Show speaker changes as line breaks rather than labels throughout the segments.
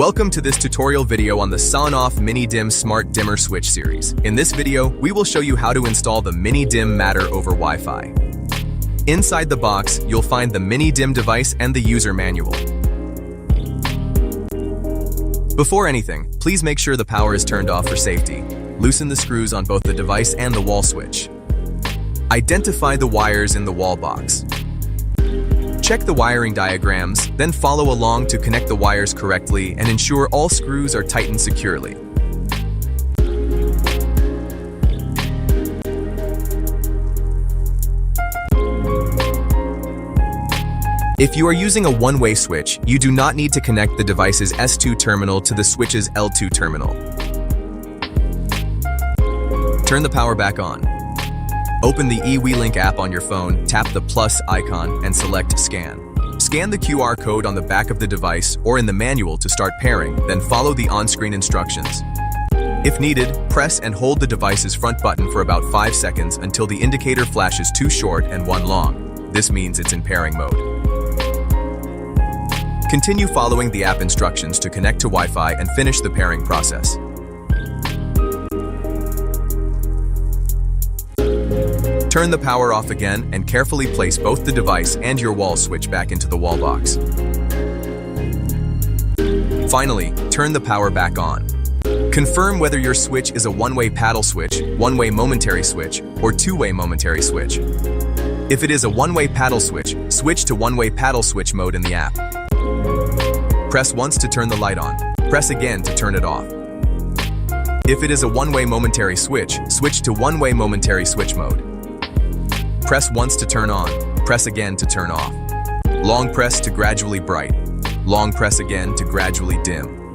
Welcome to this tutorial video on the SONOFF Mini DIM Smart Dimmer Switch series. In this video, we will show you how to install the Mini DIM Matter over Wi-Fi. Inside the box, you'll find the Mini DIM device and the user manual. Before anything, please make sure the power is turned off for safety. Loosen the screws on both the device and the wall switch. Identify the wires in the wall box. Check the wiring diagrams, then follow along to connect the wires correctly and ensure all screws are tightened securely. If you are using a one-way switch, you do not need to connect the device's S2 terminal to the switch's L2 terminal. Turn the power back on. Open the eWeLink app on your phone, tap the plus icon, and select Scan. Scan the QR code on the back of the device or in the manual to start pairing, then follow the on-screen instructions. If needed, press and hold the device's front button for about 5 seconds until the indicator flashes 2 short and 1 long. This means it's in pairing mode. Continue following the app instructions to connect to Wi-Fi and finish the pairing process. Turn the power off again and carefully place both the device and your wall switch back into the wall box. Finally, turn the power back on. Confirm whether your switch is a one-way paddle switch, one-way momentary switch, or two-way momentary switch. If it is a one-way paddle switch, switch to one-way paddle switch mode in the app. Press once to turn the light on. Press again to turn it off. If it is a one-way momentary switch, switch to one-way momentary switch mode. Press once to turn on, press again to turn off. Long press to gradually bright. Long press again to gradually dim.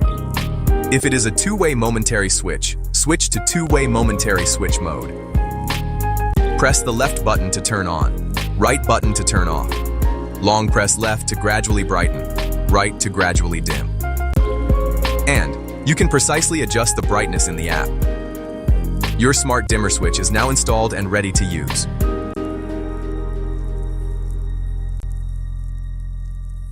If it is a two-way momentary switch, switch to two-way momentary switch mode. Press the left button to turn on, right button to turn off. Long press left to gradually brighten, right to gradually dim. And you can precisely adjust the brightness in the app. Your smart dimmer switch is now installed and ready to use.